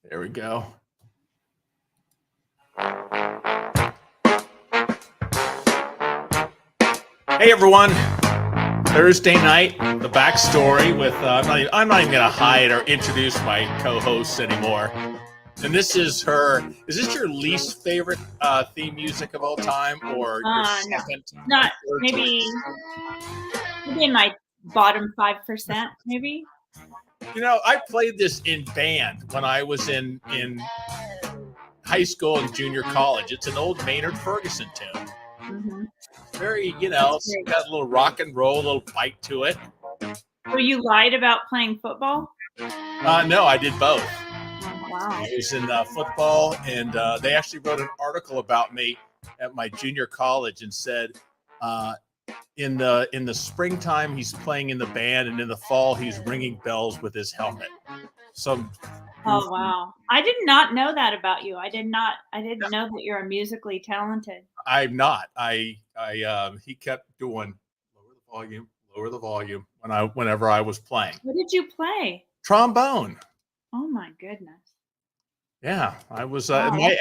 There we go. Hey everyone, Thursday night, the backstory with I'm not even going to hide or introduce my co-hosts anymore. And this is her. Is this your least favorite theme music of all time, or your second? No, not maybe in my bottom 5%, maybe. You know, I played this in band when I was in high school and junior college. It's an old Maynard Ferguson tune. Mm-hmm. Very, it's got a little rock and roll, a little bite to it. So you lied about playing football? No, I did both. Wow. I was in football, and they actually wrote an article about me at my junior college and said, in the springtime he's playing in the band, and in the fall he's ringing bells with his helmet. Oh wow! I did not know that about you. I didn't know that you're musically talented. I'm not. He kept doing lower the volume whenever I was playing. What did you play? Trombone. Oh my goodness. Yeah, I was. My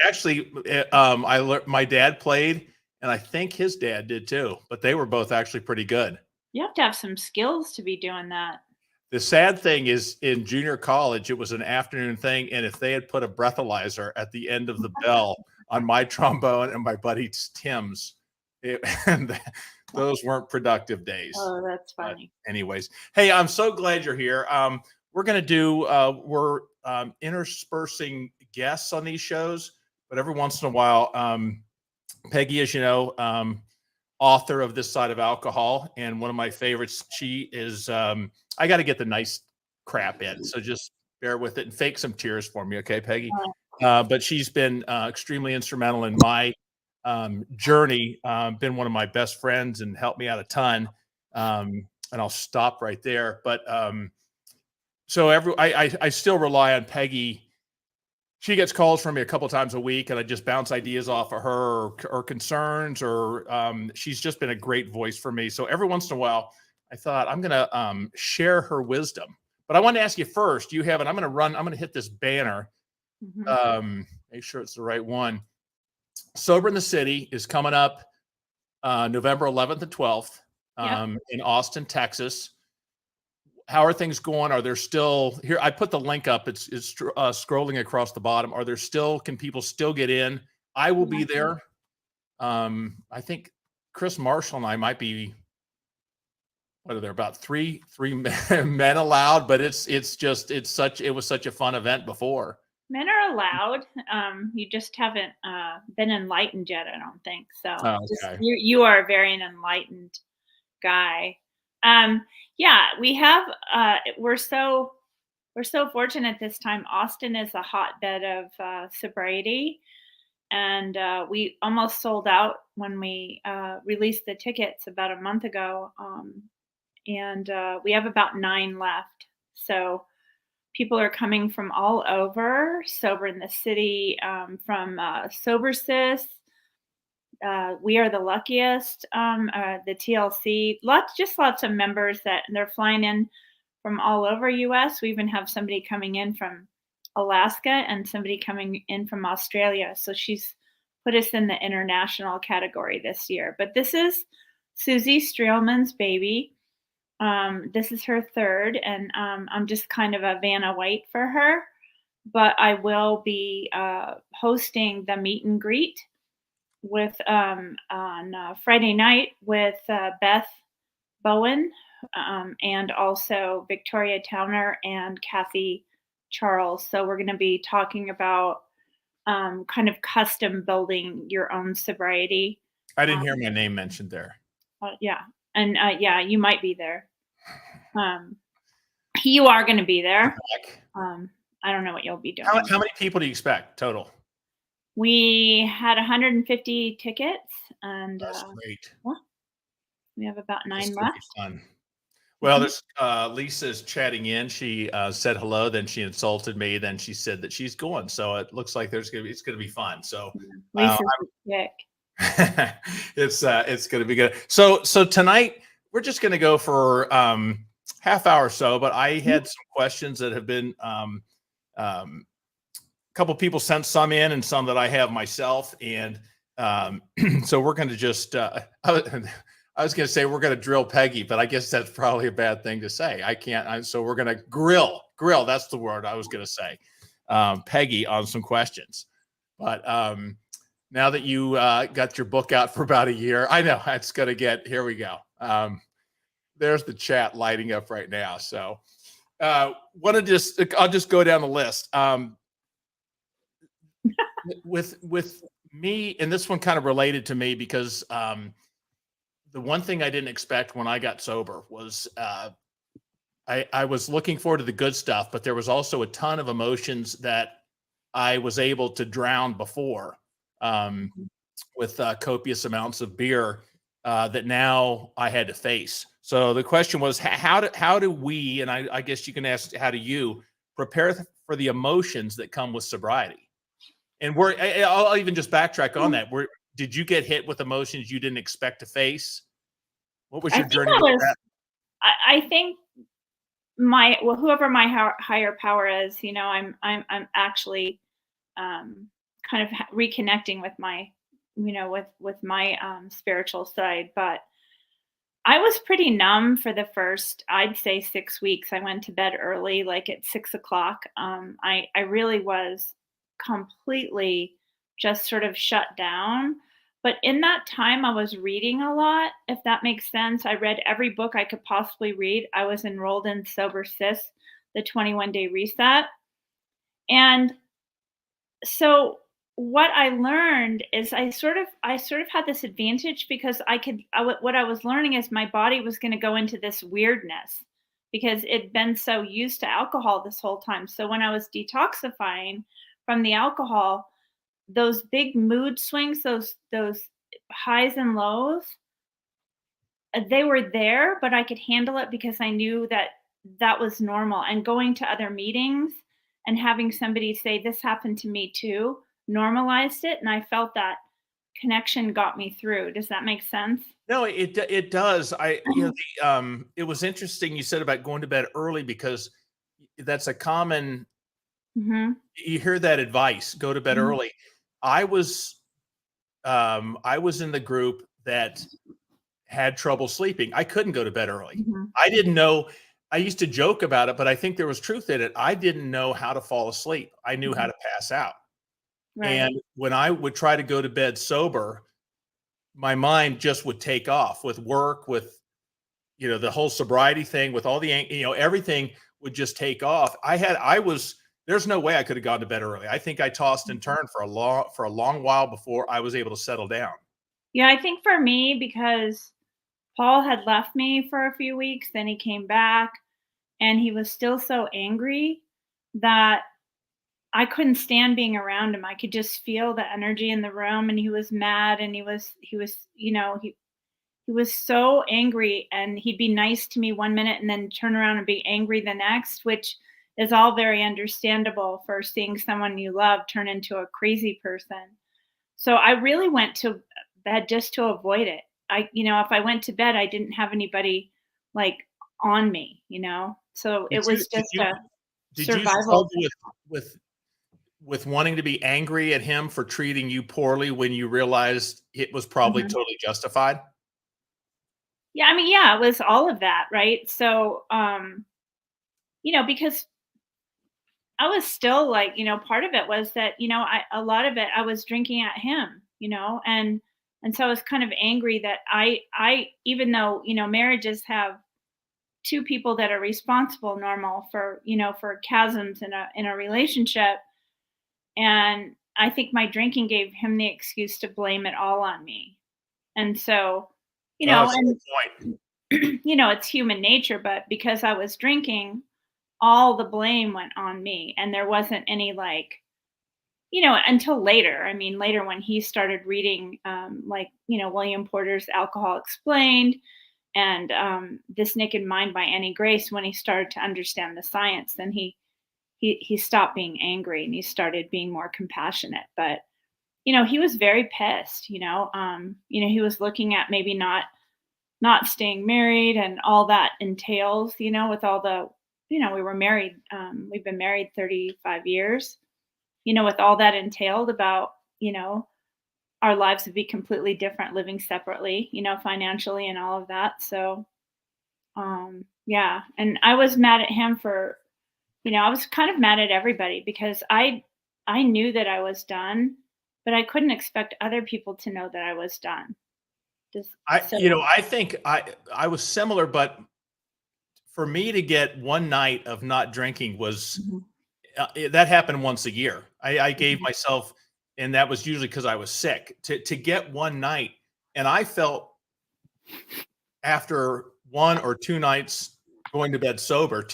dad played, and I think his dad did too. But they were both actually pretty good. You have to have some skills to be doing that. The sad thing is, in junior college, it was an afternoon thing, and if they had put a breathalyzer at the end of the bell on my trombone and my buddy Tim's, those weren't productive days. Oh, that's funny. But anyways, hey, I'm so glad you're here. We're going to do, we're interspersing guests on these shows, but every once in a while, Peggi, as you know, author of This Side of Alcohol, and one of my favorites, she is, I got to get the nice crap in, so just bear with it and fake some tears for me, okay, Peggi? But she's been extremely instrumental in my journey, been one of my best friends and helped me out a ton. And I'll stop right there. But so I still rely on Peggi. She gets calls from me a couple times a week, and I just bounce ideas off of her or concerns, or she's just been a great voice for me. So every once in a while, I thought I'm going to share her wisdom. But I want to ask you first, I'm going to hit this banner. Mm-hmm. Make sure it's the right one. Sober in the City is coming up November 11th and 12th in Austin, Texas. How are things going? Are there still here? I put the link up. It's scrolling across the bottom. Can people still get in? I will be there. I think Chris Marshall and I might be. What are there, about three men allowed? But it was such a fun event before. Men are allowed. You just haven't been enlightened yet, I don't think. So okay. You are a very enlightened guy. Yeah, we have. We're so fortunate this time. Austin is a hotbed of sobriety, and we almost sold out when we released the tickets about a month ago. And we have about 9 left. So people are coming from all over. Sober in the City, from Sober Sis. We Are the Luckiest, the TLC. Lots of members that they're flying in from all over US. We even have somebody coming in from Alaska and somebody coming in from Australia. So she's put us in the international category this year. But this is Susie Streelman's baby. This is her third, and I'm just kind of a Vanna White for her. But I will be hosting the meet and greet with on Friday night with Beth Bowen, and also Victoria Towner and Kathy Charles. So we're going to be talking about kind of custom building your own sobriety. I didn't hear my name mentioned there. Yeah. And you might be there. You are going to be there. I don't know what you'll be doing. How many people do you expect total? We had 150 tickets, and that's great. We have about 9 left. Fun. Well, there's Lisa's chatting in. She said hello, then she insulted me, then she said that she's going. So it looks like it's going to be fun. So Lisa's sick. It's going to be good. So tonight we're just going to go for half hour or so, but I had some questions that have been couple people sent some in and some that I have myself. And so we're going to just, I was going to say we're going to drill Peggy, but I guess that's probably a bad thing to say. I can't. So we're going to grill. That's the word I was going to say. Peggy on some questions. But now that you got your book out for about a year, I know it's going to get, here we go. There's the chat lighting up right now. So I'll just go down the list. With me, and this one kind of related to me because the one thing I didn't expect when I got sober was I was looking forward to the good stuff, but there was also a ton of emotions that I was able to drown before with copious amounts of beer that now I had to face. So the question was, how do we, and I guess you can ask, how do you prepare for the emotions that come with sobriety? And I'll even just backtrack on that. Did you get hit with emotions you didn't expect to face? What was your journey with that? I think whoever my higher power is, I'm actually kind of reconnecting with my, with my spiritual side. But I was pretty numb for the first, I'd say 6 weeks. I went to bed early, like at 6 o'clock. I really was completely just sort of shut down. But in that time, I was reading a lot, if that makes sense. I read every book I could possibly read. I was enrolled in Sober Sis, the 21-day reset. And so what I learned is I sort of had this advantage because what I was learning is my body was going to go into this weirdness because it'd been so used to alcohol this whole time. So when I was detoxifying from the alcohol, those big mood swings, those highs and lows, they were there, but I could handle it because I knew that was normal. And going to other meetings and having somebody say, "This happened to me too," normalized it. And I felt that connection got me through. Does that make sense? No, it does. It was interesting you said about going to bed early because that's a common, you hear that advice, go to bed early. I was in the group that had trouble sleeping. I couldn't go to bed early. I didn't know. I used to joke about it, but I think there was truth in it. I didn't know how to fall asleep. I knew how to pass out. Right. And when I would try to go to bed sober, my mind just would take off with work, with, the whole sobriety thing, with all the, everything would just take off. There's no way I could have gone to bed early. I think I tossed and turned for a long while before I was able to settle down. Yeah, I think for me, because Paul had left me for a few weeks, then he came back and he was still so angry that I couldn't stand being around him. I could just feel the energy in the room, and he was mad, and he was, he was so angry, and he'd be nice to me one minute and then turn around and be angry the next, which is all very understandable for seeing someone you love turn into a crazy person. So I really went to bed just to avoid it. If I went to bed, I didn't have anybody like on me, so it was just a did survival. You struggle with wanting to be angry at him for treating you poorly when you realized it was probably totally justified? Yeah, it was all of that, right? So, because I was still like, part of it was that, a lot of it I was drinking at him, and so I was kind of angry that I even though, marriages have two people that are responsible normal for, for chasms in a relationship. And I think my drinking gave him the excuse to blame it all on me. And so, That's a good point. it's human nature, but because I was drinking, all the blame went on me. And there wasn't any until later. Later when he started reading, William Porter's Alcohol Explained and This Naked Mind by Annie Grace, when he started to understand the science, then he stopped being angry and he started being more compassionate. But, he was very pissed, he was looking at maybe not staying married and all that entails, with all the, we were married, we've been married 35 years, with all that entailed about, our lives would be completely different living separately, financially and all of that. So, yeah. And I was mad at him for, I was kind of mad at everybody because I knew that I was done, but I couldn't expect other people to know that I was done. Just so. I think I was similar, but for me to get one night of not drinking was Mhm, that happened once a year. I gave mhm, myself, and that was usually because I was sick, to get one night, and I felt after one or two nights going to bed sober,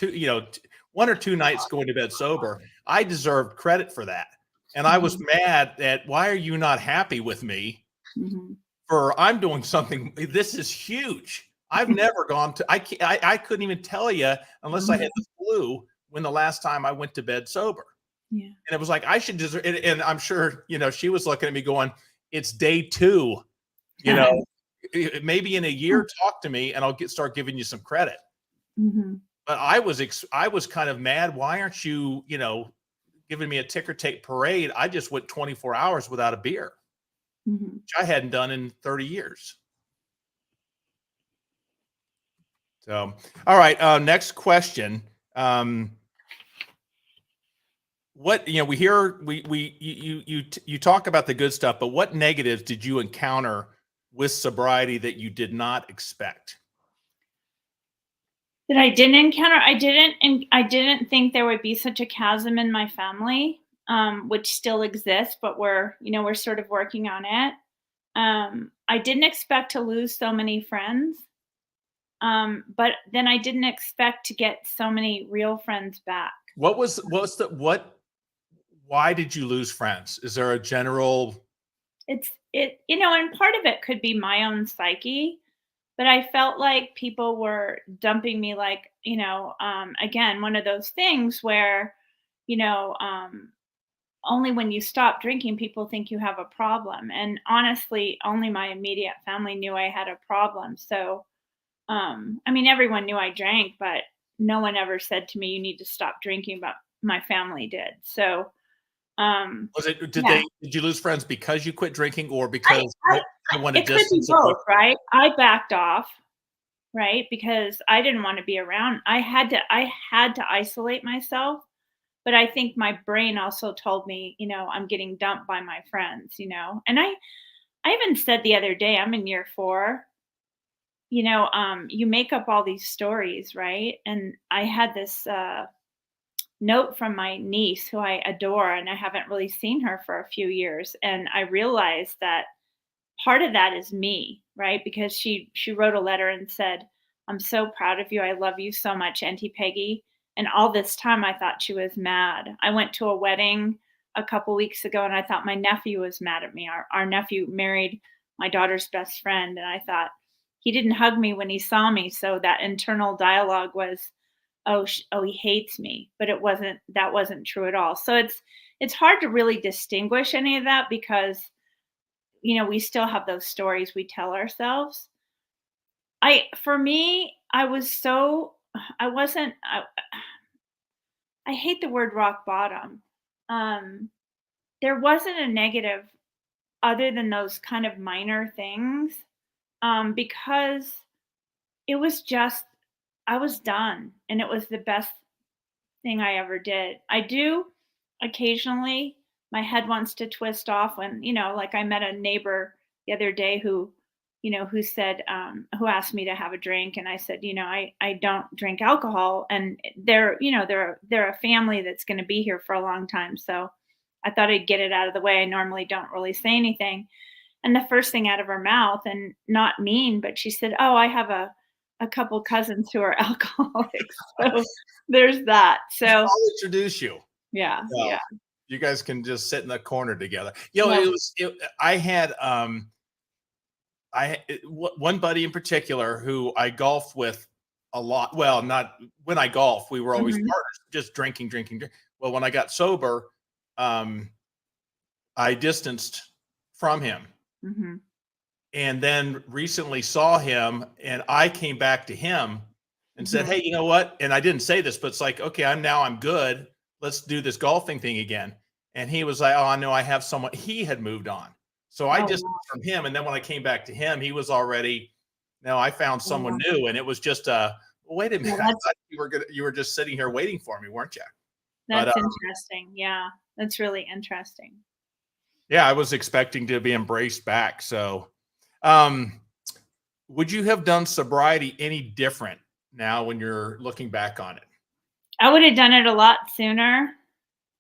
one or two nights going to bed sober, I deserved credit for that, and I was mhm, mad that why are you not happy with me mhm. for I'm doing something. This is huge. I've never gone to. I couldn't even tell you unless I had Mhm. the flu when the last time I went to bed sober. Yeah. And it was like, I should deserve it. And I'm sure, she was looking at me going, it's day two, you know, maybe in a year, talk to me and I'll start giving you some credit. Mhm, But I was kind of mad. Why aren't you, giving me a ticker tape parade? I just went 24 hours without a beer, mhm. which I hadn't done in 30 years. So, all right. Next question. What we hear you talk about the good stuff, but what negatives did you encounter with sobriety that you did not expect? That I didn't encounter, I didn't think there would be such a chasm in my family, which still exists, but we're sort of working on it. I didn't expect to lose so many friends, but then I didn't expect to get so many real friends back. What why did you lose friends? Is there a general? And part of it could be my own psyche, but I felt like people were dumping me like, again, one of those things where, you know, um, only when you stop drinking, people think you have a problem. And honestly, only my immediate family knew I had a problem. So, I mean, everyone knew I drank, but no one ever said to me, you need to stop drinking, but my family did. So, um, Was it yeah. did you lose friends because you quit drinking or I because I they wanted it could be distance away? both, right? I backed off, right? Because I didn't wanna be around. I had to isolate myself, but I think my brain also told me, I'm getting dumped by my friends, And I even said the other day, I'm in year 4, you make up all these stories, right? And I had this, note from my niece who I adore, and I haven't really seen her for a few years, and I realized that part of that is me, right? Because she wrote a letter and said, "I'm so proud of you. I love you so much, Auntie Peggy." And all this time I thought she was mad. I went to a wedding a couple weeks ago and I thought my nephew was mad at me. Our nephew married my daughter's best friend and I thought he didn't hug me when he saw me, so that internal dialogue was, oh, he hates me, but that wasn't true at all. So it's hard to really distinguish any of that because we still have those stories we tell ourselves. For me, I was so I wasn't I hate the word rock bottom. Um there wasn't a negative other than those kind of minor things because it was just I was done and it was the best thing I ever did. I do occasionally my head wants to twist off when, like I met a neighbor the other day who said, who asked me to have a drink. And I said, I don't drink alcohol. And they're a family that's going to be here for a long time. So I thought I'd get it out of the way. I normally don't really say anything. And the first thing out of her mouth, and not mean, but she said, "Oh, I have a couple cousins who are alcoholics." So there's that. So I'll introduce you. yeah, Well, yeah. you guys can just sit in the corner together. Well, I had one buddy in particular who I golfed with a lot. Well, not when I golf, we were always mhm, partners, just drinking, drinking, Well, when I got sober, um, I distanced from him mhm, and then recently saw him and I came back to him and said, mhm, "Hey, you know what?" And I didn't say this, but it's like, "Okay, I'm good. Let's do this golfing thing again." And he was like, oh, I know I have someone. He had moved on. So I just from him. And then when I came back to him, he was already, no, I found someone new. And it was just wait a minute. I thought you were just sitting here waiting for me, weren't you? That's interesting. Yeah. That's really interesting. Yeah, I was expecting to be embraced back. So would you have done sobriety any different now when you're looking back on it? I would have done it a lot sooner.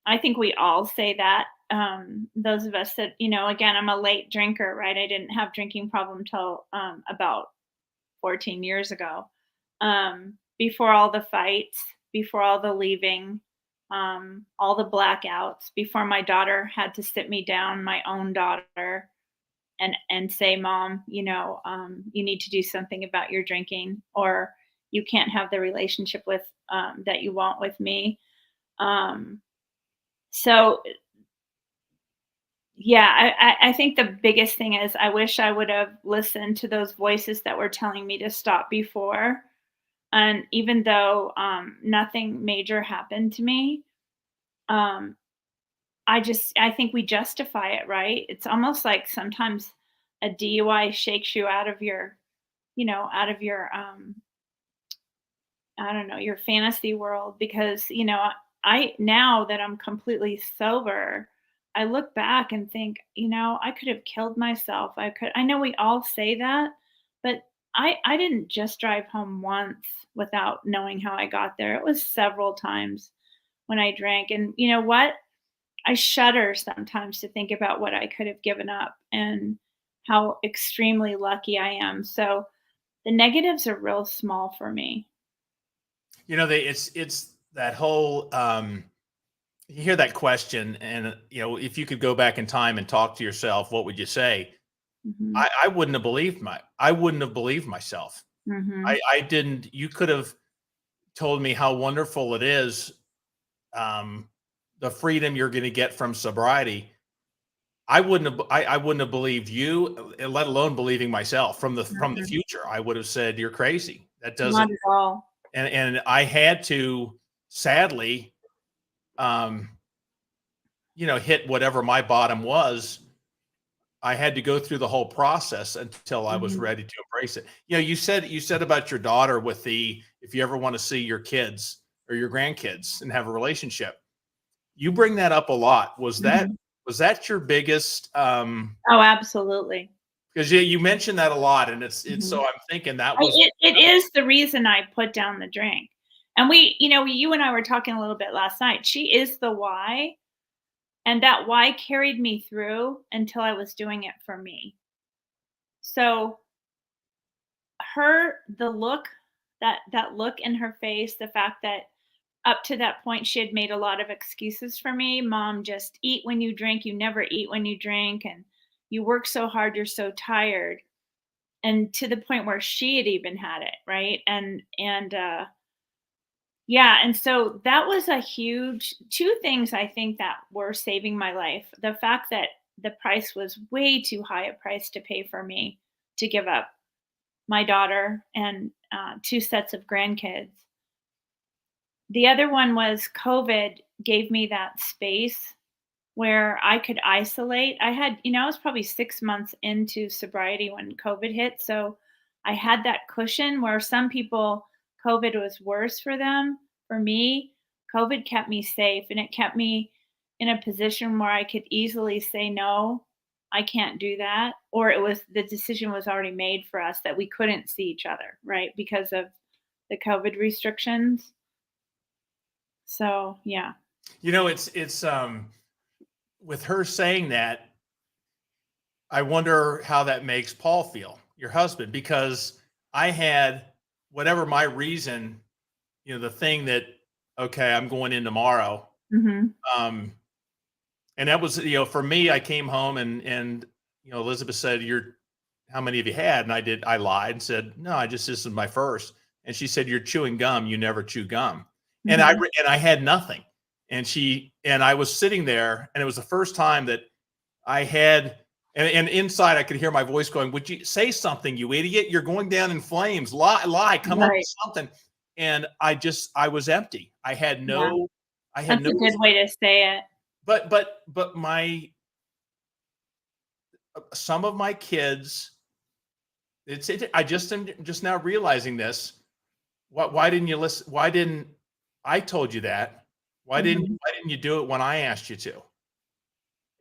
I think we all say that. Those of us that, again, I'm a late drinker, right? I didn't have drinking problem till about 14 years ago. Before all the fights, before all the leaving, all the blackouts, before my daughter had to sit me down, my own daughter, and say, Mom, you need to do something about your drinking, or you can't have the relationship with that you want with me. So yeah, I think the biggest thing is I wish I would have listened to those voices that were telling me to stop before. And even though nothing major happened to me, I think we justify it, right? It's almost like sometimes a DUI shakes you out of your, I don't know, your fantasy world, because, now that I'm completely sober, I look back and think, I could have killed myself. I know we all say that, but I didn't just drive home once without knowing how I got there. It was several times when I drank. And you know what? I shudder sometimes to think about what I could have given up and how extremely lucky I am. So the negatives are real small for me. It's that whole you hear that question, and if you could go back in time and talk to yourself, what would you say? Mm-hmm. I wouldn't have believed myself. Mm-hmm. I didn't. You could have told me how wonderful it is, the freedom you're going to get from sobriety. I wouldn't have believed you, let alone believing myself from the future. I would have said, you're crazy. That doesn't. Not at all. And I had to, sadly, hit whatever my bottom was. I had to go through the whole process until I was ready to embrace it. You said about your daughter with if you ever want to see your kids or your grandkids and have a relationship, you bring that up a lot. Was that your biggest? Oh, absolutely. Because you mentioned that a lot, and it's so I'm thinking that was it is the reason I put down the drink. And you and I were talking a little bit last night. She is the why. And that why carried me through until I was doing it for me. So the look, that look in her face, the fact that up to that point, she had made a lot of excuses for me. Mom, just eat when you drink. You never eat when you drink. And you work so hard, you're so tired. And to the point where she had even had it, right? Yeah, and so that was a huge two things I think that were saving my life. The fact that the price was way too high a price to pay for me to give up my daughter and 2 sets of grandkids. The other one was COVID gave me that space where I could isolate. I was probably 6 months into sobriety when COVID hit, so I had that cushion where some people COVID was worse for them. For me, COVID kept me safe, and it kept me in a position where I could easily say, no, I can't do that. Or the decision was already made for us that we couldn't see each other, right? Because of the COVID restrictions. So, yeah. It's with her saying that, I wonder how that makes Paul feel, your husband, because I had whatever my reason, the thing that, okay, I'm going in tomorrow. Mm-hmm. And that was, for me, I came home and Elizabeth said, how many have you had? And I lied and said, no, this is my first. And she said, you're chewing gum. You never chew gum. Mm-hmm. And I had nothing. And I was sitting there, and it was the first time that I had, and inside I could hear my voice going, would you say something, you idiot? You're going down in flames. Lie, come up with something. And I was empty. I had no, That's a good way to say it. but my some of my kids, I just am just now realizing this. Why didn't you listen? Why didn't I told you that? Mhm. Why didn't you do it when I asked you to?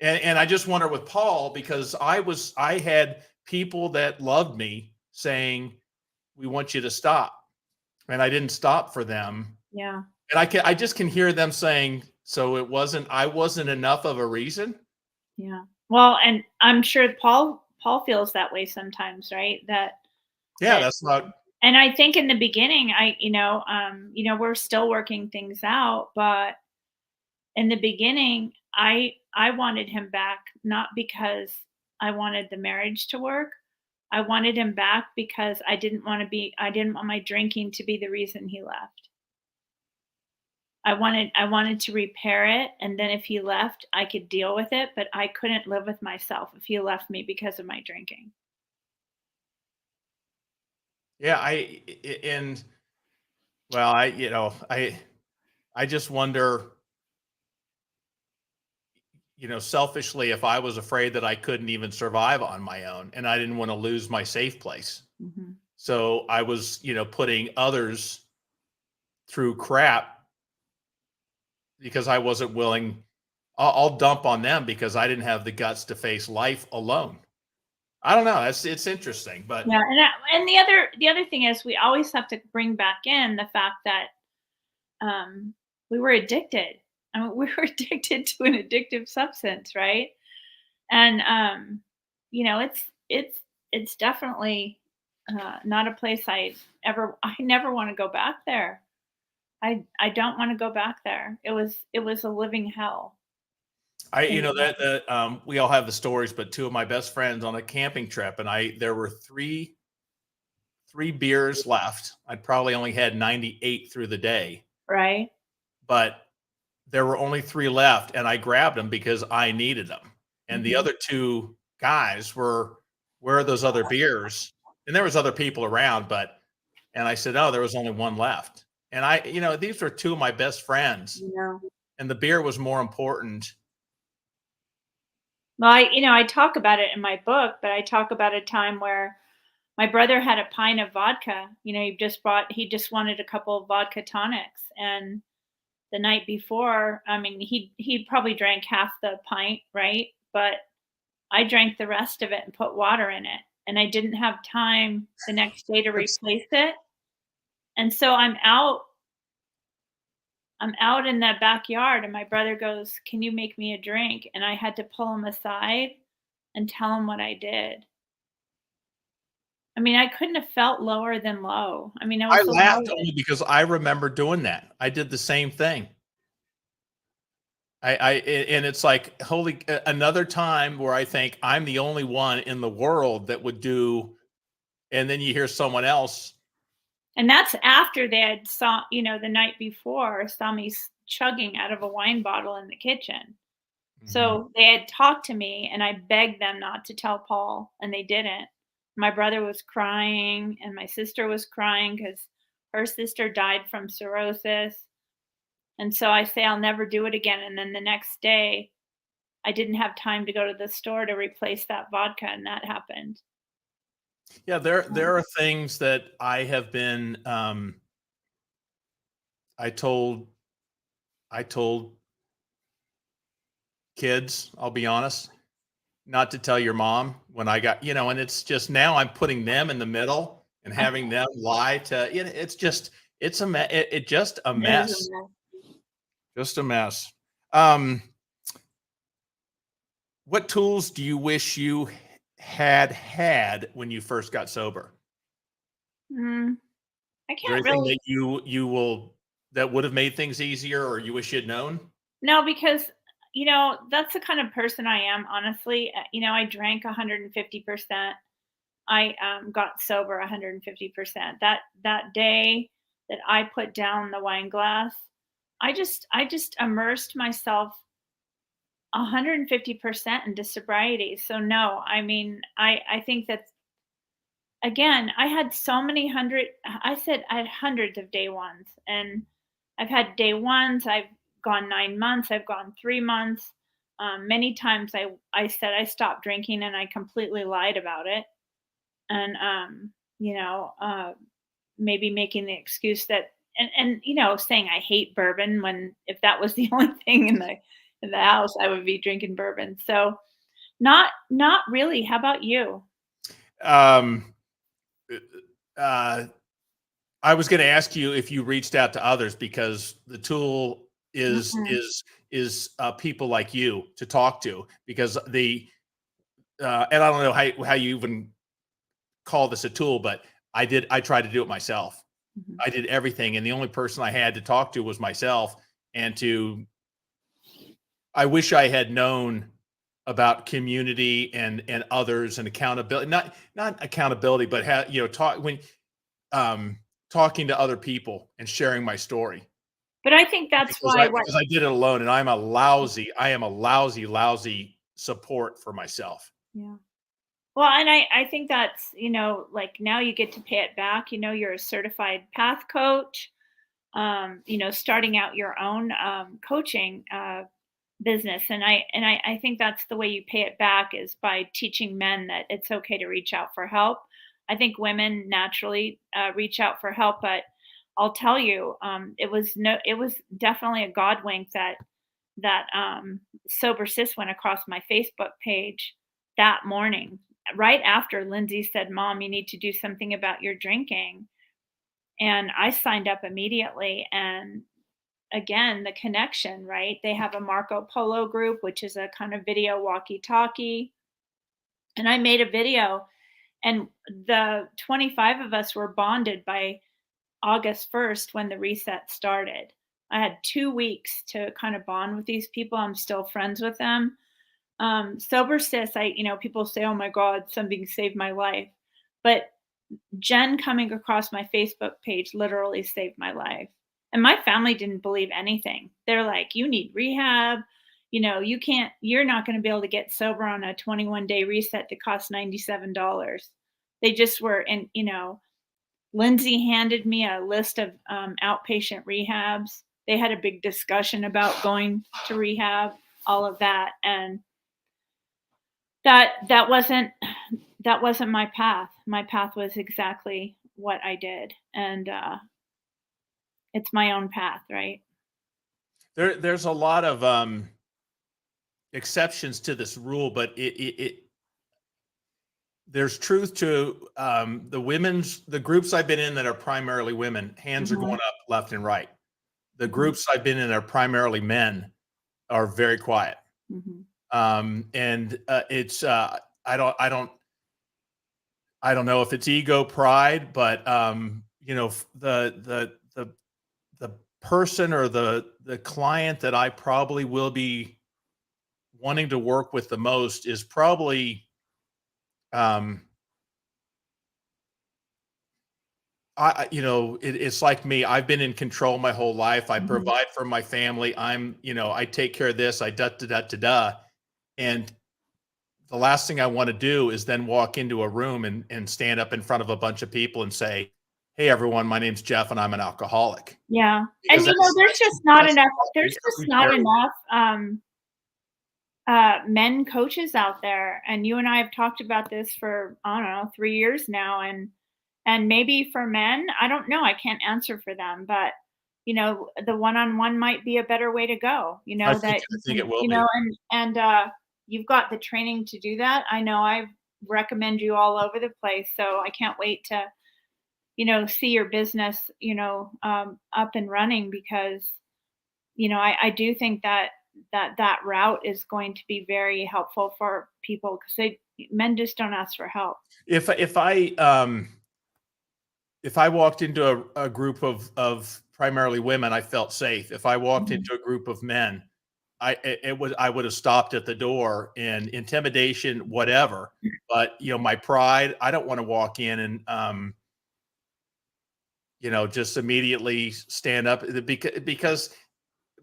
And I just wonder with Paul, because I had people that loved me saying, we want you to stop. And I didn't stop for them. Yeah. And I just can hear them saying, so I wasn't enough of a reason. Yeah. Well, and I'm sure Paul feels that way sometimes, right? Yeah, That that's not. and I think in the beginning, we're still working things out, but in the beginning, I wanted him back not because I wanted the marriage to work. I wanted him back because I didn't want my drinking to be the reason he left. I wanted to repair it, and then if he left, I could deal with it, but I couldn't live with myself if he left me because of my drinking. Yeah, and well, I just wonder, selfishly, if I was afraid that I couldn't even survive on my own and I didn't want to lose my safe place. Mhm. So I was, putting others through crap because I wasn't willing. I'll dump on them because I didn't have the guts to face life alone. I don't know. It's interesting, but Yeah, and the other thing is we always have to bring back in the fact that, we were addicted. I mean, we were addicted to an addictive substance, right? And, it's definitely, not a place I never wanna go back there. I don't wanna go back there. It was a living hell. And we all have the stories, but two of my best friends on a camping trip, and there were three beers left. I'd probably only had 98 through the day, right? but there were only three left, and I grabbed them because I needed them. And the Mhm. other two guys were, where are those other beers? And there was other people around, and I said, oh, there was only one left. And these were two of my best friends, You know? and the beer was more important. Well, I talk about it in my book, but I talk about a time where my brother had a pint of vodka. He just wanted a couple of vodka tonics. And the night before, I mean, he probably drank half the pint, right? But I drank the rest of it and put water in it. And I didn't have time the next day to It's replace it. And so I'm out in that backyard and my brother goes, "Can you make me a drink?" And I had to pull him aside and tell him what I did. I mean, I couldn't have felt lower than low. I mean, I I was the laughed lowest. only because I remember doing that. I did the same thing. And it's like, holy, another time where I think I'm the only one in the world that would do, and then you hear someone else. And that's after they had the night before saw me chugging out of a wine bottle in the kitchen. Mhm. So they had talked to me and I begged them not to tell Paul and they didn't. My brother was crying and my sister was crying because her sister died from cirrhosis. And so I say, I'll never do it again. And then the next day, I didn't have time to go to the store to replace that vodka, and that happened. Yeah, there are things that I have been. I told I told kids, I'll be honest, not to tell your mom when I got, and it's just now I'm putting them in the middle and having them lie to. It's just it's a it just a It is a mess, mess. just a mess. Um, what tools do you wish you had when you first got sober? Mm, I Is there can't anything really. that you will that would have made things easier, or you wish you'd known? No, because, that's the kind of person I am, honestly. I drank 150%. I got sober 150%. That day that I put down the wine glass, I just immersed myself 150% into sobriety. So no, I mean, I think that again, I had so many hundred I said I had hundreds of day ones and I've had day ones, I've gone 9 months, I've gone 3 months. Many times I said I stopped drinking and I completely lied about it. And, you know, maybe making the excuse that, you know, saying I hate bourbon when if that was the only thing in the house, I would be drinking bourbon. So not really. How about you? Um, uh, I was going to ask you if you reached out to others, because the tool is Mm-mm. people like you to talk to, because and I don't know how you even call this a tool, but I tried to do it myself. Mhm. I did everything, and the only person I had to talk to was myself. And I wish I had known about community and others and accountability. Not accountability, but talking to other people and sharing my story, But I think that's because why what I did it alone, and I am a lousy support for myself. yeah. Well, and I think that's, you know, like now you get to pay it back. You know, you're a certified path coach. You know, starting out your own coaching business, and I think that's the way you pay it back is by teaching men that it's okay to reach out for help. I think women naturally reach out for help, but I'll tell you, it was definitely a God wink that Sober Sis went across my Facebook page that morning, right after Lindsay said, "Mom, you need to do something about your drinking." And I signed up immediately. And again, the connection, right? They have a Marco Polo group, which is a kind of video walkie talkie. And I made a video, and the 25 of us were bonded by August 1st when the reset started. I had 2 weeks to kind of bond with these people. I'm still friends with them. Sober Sis, you know, people say, "Oh my God, something saved my life." But Jen coming across my Facebook page literally saved my life. And my family didn't believe anything. They're like, "You need rehab. You know, you're not going to be able to get sober on a 21-day reset that costs $97." They just were, and, you know, Lindsay handed me a list of outpatient rehabs. They had a big discussion about going to rehab, all of that. And that wasn't my path. My path was exactly what I did, and, it's my own path, right? There's a lot of exceptions to this rule, but there's truth to the groups I've been in that are primarily women. Hands are going Mhm, up left and right. The mhm, groups I've been in that are primarily men are very quiet. mhm, And it's I don't know if it's ego, pride, but you know, the person or the client that I probably will be wanting to work with the most is probably um you know, it's like me. I've been in control my whole life. I mhm. provide for my family. You know, I take care of this. I da da da da da. And the last thing I want to do is then walk into a room and stand up in front of a bunch of people and say, "Hey, everyone, my name's Jeff, and I'm an alcoholic." Yeah, and, Because you know, that's there's just very, not very. enough, men coaches out there, and you and I have talked about this for, I don't know, 3 years now, and maybe for men, I don't know, I can't answer for them, but, you know, the one-on-one might be a better way to go, you know, that I you think it can, will you be. know, you've got the training to do that. I know I recommend you all over the place, so I can't wait to, you know, see your business, you know, up and running because, you know, I do think that that route is going to be very helpful for people because they men just don't ask for help. If if I walked into a group of primarily women, I felt safe. If I walked Mhm. into a group of men, I would have stopped at the door, and intimidation, whatever. But you know, my pride, I don't want to walk in and you know, just immediately stand up, because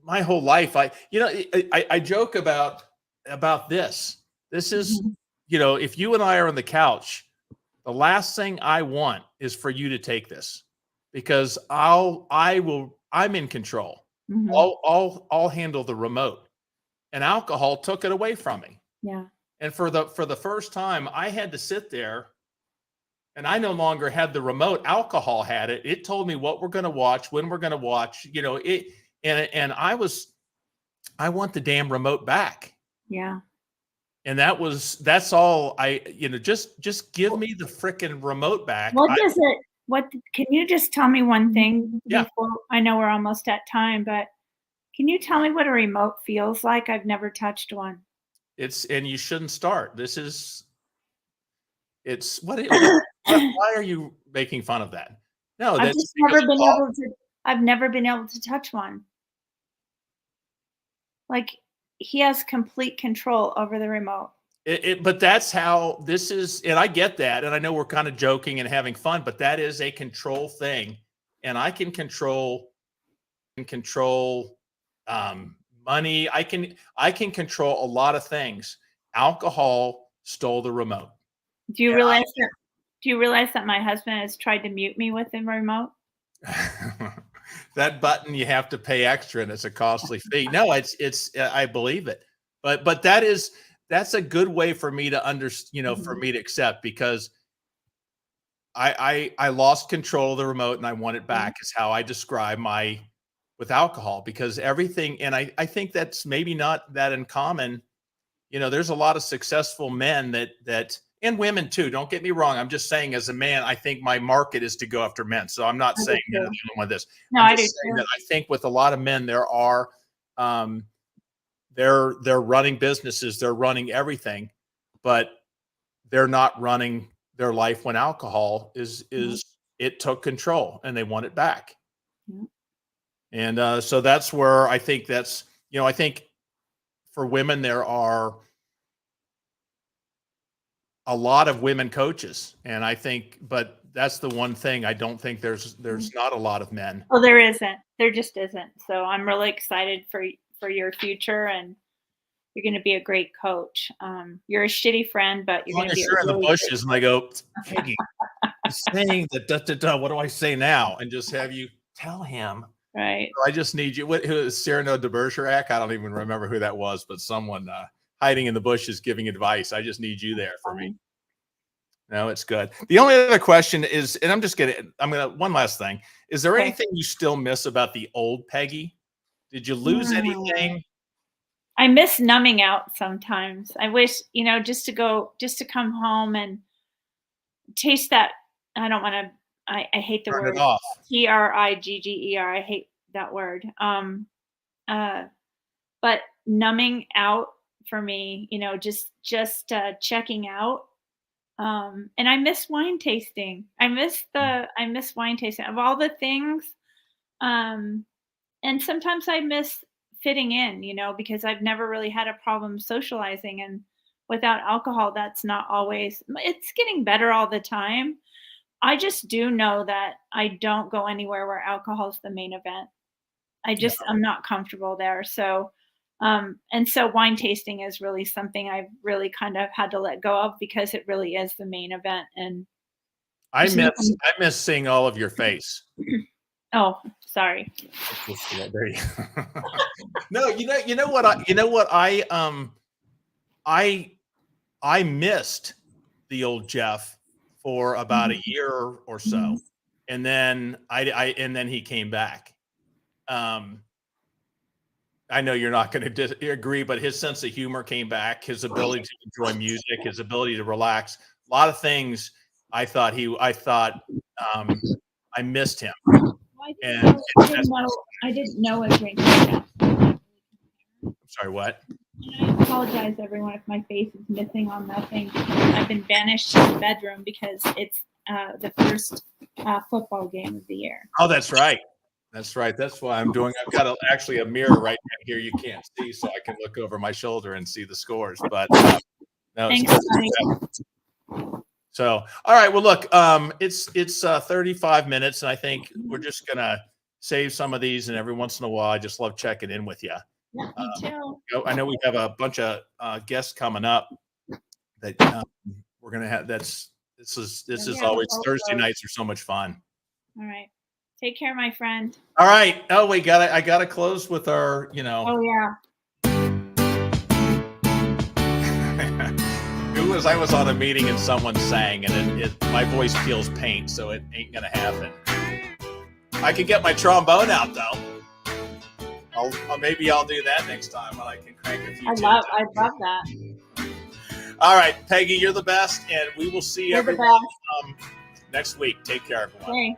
my whole life, you know, I joke about this. This is, Mhm. you know, if you and I are on the couch, the last thing I want is for you to take this, because I'm in control. I'll handle the remote. And alcohol took it away from me. Yeah. And for the first time, I had to sit there, and I no longer had the remote. Alcohol had it. It told me what we're going to watch, when we're going to watch, it. And I want the damn remote back. Yeah. And that's all just give me the frickin' remote back. Can you just tell me one thing? Yeah. Before, I know we're almost at time, but can you tell me what a remote feels like? I've never touched one. And you shouldn't start. Why are you making fun of that? No, I've never been able to touch one. Like, he has complete control over the remote. But that's how this is, and I get that, and I know we're kind of joking and having fun, but that is a control thing, and I can control money. I can control a lot of things. Alcohol stole the remote. Do you realize that my husband has tried to mute me with the remote? That button you have to pay extra, and it's a costly fee. No, it's I believe it, but that's a good way for me to understand, for me to accept, because I lost control of the remote and I want it back, is how I describe with alcohol, because everything, and I think that's maybe not that uncommon. There's a lot of successful men that and women too. Don't get me wrong. I'm just saying, as a man, I think my market is to go after men. So I'm not saying that I'm with this. No, I'm just saying that I think with a lot of men, there are, they're running businesses, they're running everything, but they're not running their life when alcohol it took control and they want it back. And so that's where I think I think for women, there are a lot of women coaches. And I think, but that's the one thing, I don't think there's not a lot of men. Well, there isn't. There just isn't. So I'm really excited for your future, and you're going to be a great coach. You're a shitty friend, but you're going to be in the bushes. And I go, Peggy, he's saying that, what do I say now? And just have you tell him. Right. I just need you. Who is Cyrano de Bergerac? I don't even remember who that was, but someone hiding in the bushes giving advice. I just need you there for me. No, it's good. The only other question is, and one last thing. Is there anything you still miss about the old Peggy? Did you lose anything? I miss numbing out sometimes. I wish, just to come home and taste that. I don't want to, I hate the word trigger. I hate that word. But numbing out for me, just checking out. And I miss wine tasting. I miss wine tasting of all the things. And sometimes I miss fitting in, because I've never really had a problem socializing, and without alcohol, that's not always, it's getting better all the time. I just do know that I don't go anywhere where alcohol is the main event. I'm not comfortable there. So, and so wine tasting is really something I've really kind of had to let go of, because it really is the main event. And I miss seeing all of your face. Oh, sorry. No, you know what I missed the old Jeff for about a year or so. And then and then he came back. I know you're not going to agree, but his sense of humor came back, his ability to enjoy music, his ability to relax, a lot of things. I missed him. I didn't know a drink like that. I'm sorry, what? And I apologize, everyone, if my face is missing on nothing. I've been banished to the bedroom because it's the first football game of the year. Oh, that's right. That's right. That's why I've got actually a mirror right here you can't see, so I can look over my shoulder and see the scores. But no, thanks, so, all right. Well, look, it's 35 minutes, and I think we're just gonna save some of these, and every once in a while, I just love checking in with you. Yeah, me too. I know we have a bunch of guests coming up that we're gonna have. This is always Thursday nights are so much fun. All right. Take care, my friend. All right. Oh, I gotta close with our, Oh yeah. I was on a meeting and someone sang, and my voice feels paint, so it ain't gonna happen. I can get my trombone out though. Maybe I'll do that next time when I can crank a few. I love that. All right, Peggy, you're the best, and we will see everyone next week. Take care, everyone. Okay.